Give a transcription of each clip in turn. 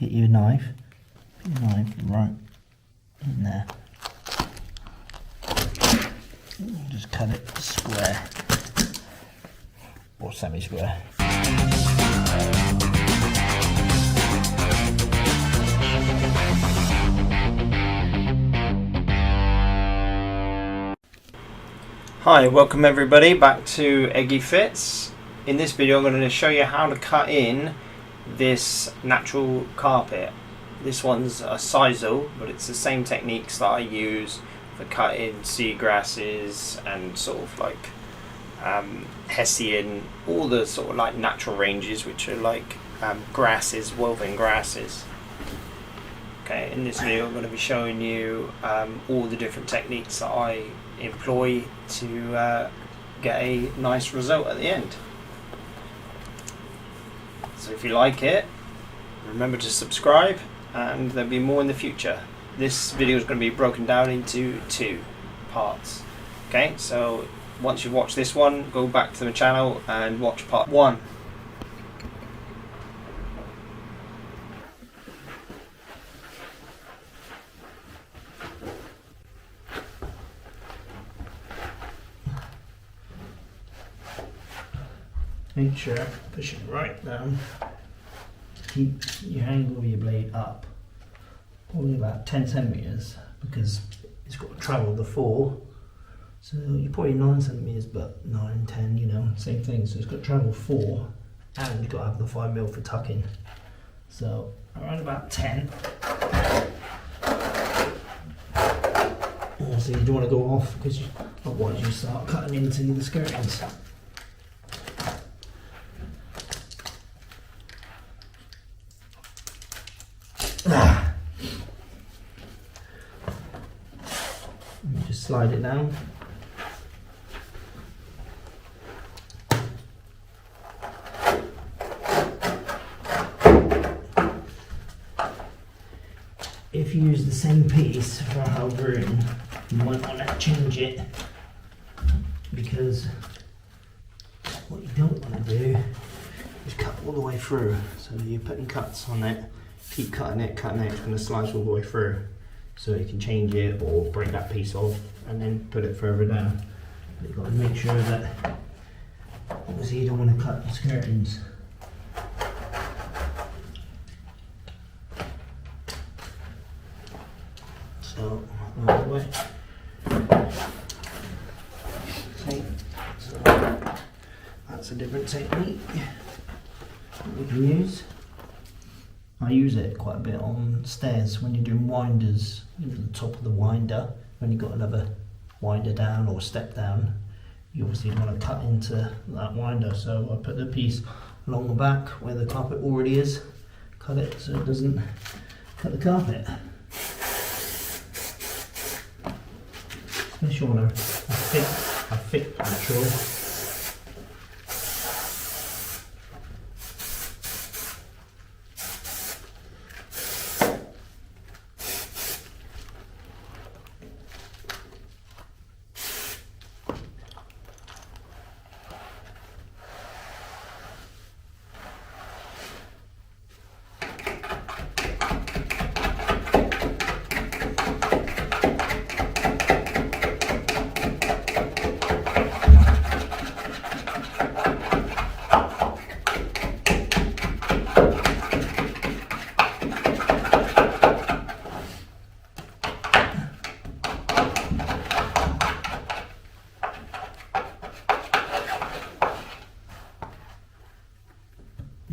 get your knife, right in there. Just cut it square or semi-square. Hi, welcome everybody back to EGGY Fits. In this video I'm going to show you how to cut in this natural carpet. This one's a sisle, but it's the same techniques that I use for cutting seagrasses and sort of like hessian, all the sort of like natural ranges which are like grasses, woven grasses. Okay, in this video I'm going to be showing you all the different techniques that I employ to get a nice result at the end. So if you like it, remember to subscribe, and there'll be more in the future. This video is going to be broken down into 2 parts. Okay, so once you've watched this one, go back to the channel and watch part 1. Make sure push it right down. Keep your angle of your blade up, probably about 10 centimeters, because it's got to travel the 4. So you're probably 9 centimeters, but 9, 10, you know, same thing. So it's got to travel 4, and you've got to have the 5mm for tucking. So around about 10. Also, you don't want to go off, because otherwise you start cutting into the skirtings. Just slide it down. If you use the same piece for however in, you might want to change it, because what you don't want to do is cut all the way through. So you're putting cuts on it, keep cutting it, it's going to slice all the way through. So you can change it or break that piece off and then put it further down. But you've got to make sure that, obviously you don't want to cut the skirtings. So, all the way. Okay, so that's a different technique that we can use. I use it quite a bit on stairs when you're doing winders, at the top of the winder, when you've got another winder down or step down, you obviously want to cut into that winder. So I put the piece along the back where the carpet already is, cut it so it doesn't cut the carpet. Especially on a thick natural.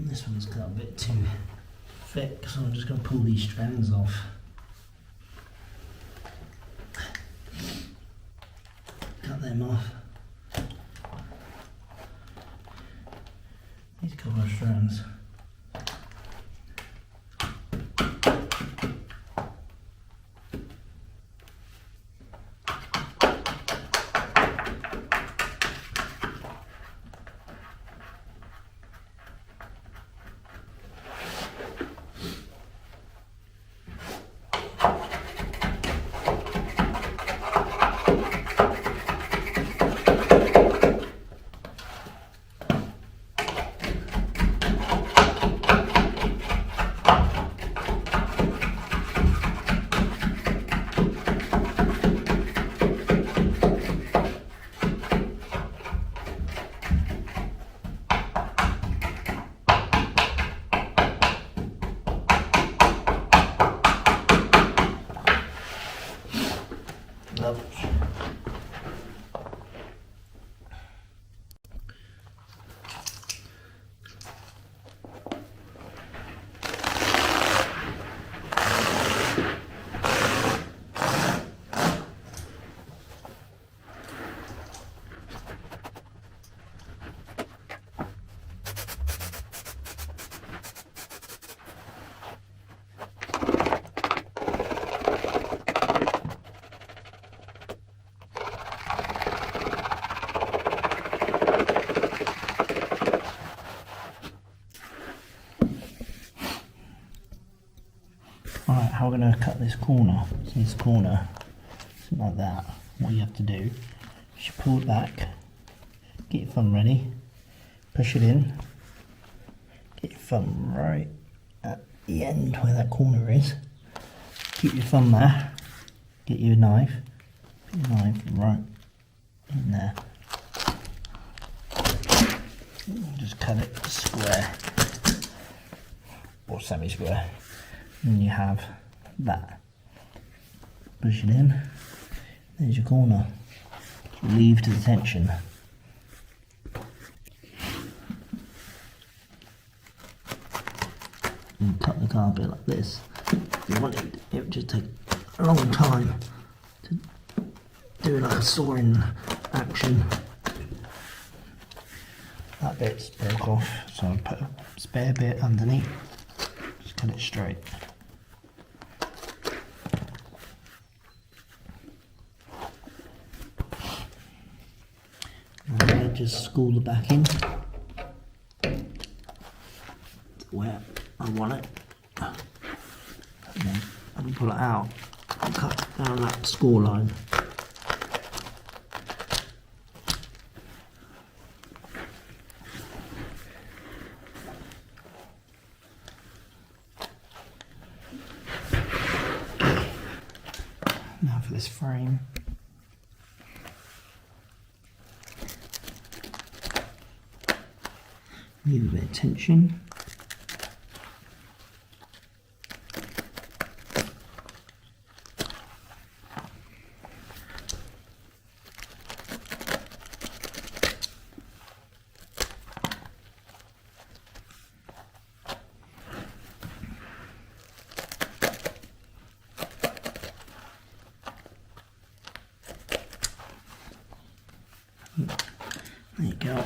This one's got a bit too thick, so I'm just going to pull these strands off. Cut them off. These couple of strands. Alright, how we're going to cut this corner. So this corner, something like that. What you have to do is you pull it back, get your thumb ready, push it in, get your thumb right at the end where that corner is. Keep your thumb there, get your knife, put your knife right in there. Just cut it square or semi-square, and you have that. Push it in, there's your corner. Leave to the tension. And cut the carpet like this. If you wanted, it would just take a long time to do like a sawing action. That bit's broke off, so I put a spare bit underneath. Just cut it straight. And then just school the back in to where I want it. And then I can pull it out and cut down that score line. Now for this frame. Leave a bit of tension. There you go.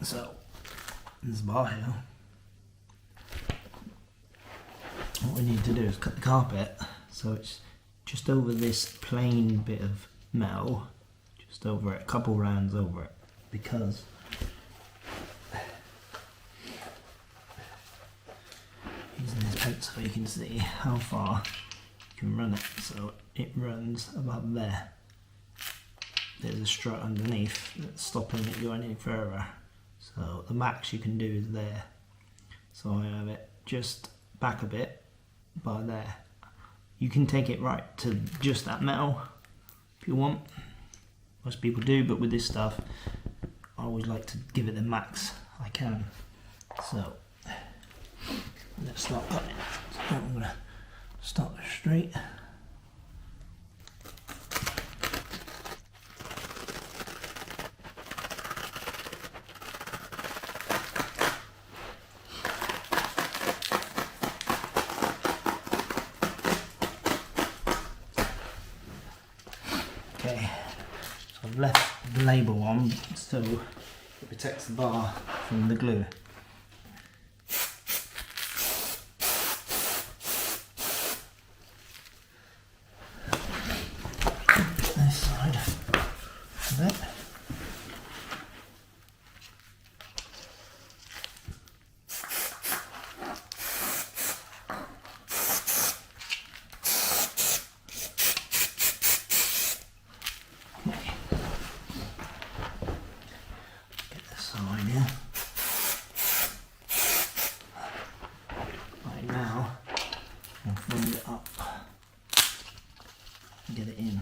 So, this bar here, what we need to do is cut the carpet so it's just over this plain bit of metal, just over it, a couple rounds over it, because using this pencil you can see how far you can run it. So it runs about there. There's a strut underneath that's stopping it going any further. So the max you can do is there. So I have it just back a bit by there. You can take it right to just that metal if you want. Most people do, but with this stuff I always like to give it the max I can. So let's start cutting. So I'm going to start straight. Okay, so I've left the label on so it protects the bar from the glue. This side of it. Right now, I'll fold it up and get it in.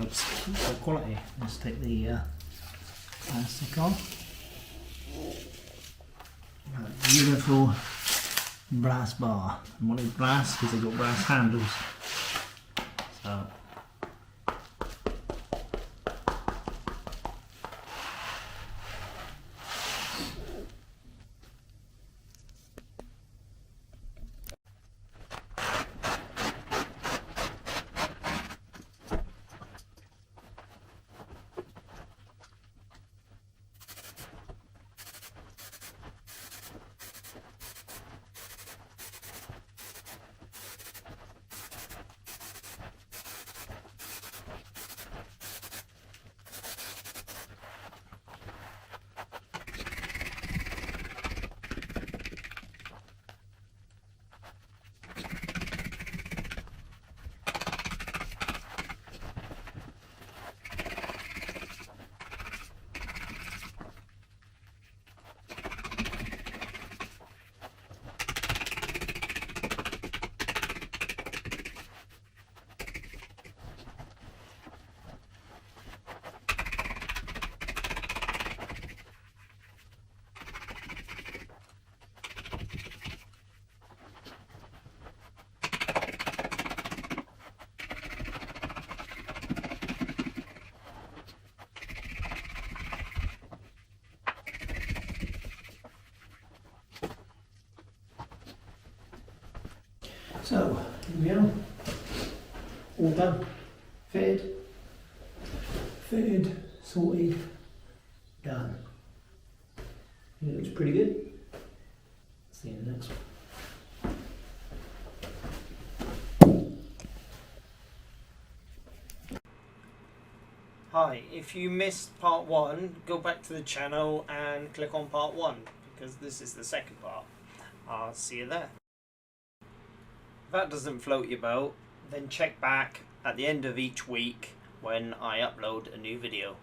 helps keep the quality. Let's take the plastic off. Got a beautiful brass bar. I wanted brass because they've got brass handles. So So, here we are, all done, fitted, sorted, done. It looks pretty good. See you in the next one. Hi, if you missed part 1, go back to the channel and click on part 1, because this is the second part. I'll see you there. If that doesn't float your boat, then check back at the end of each week when I upload a new video.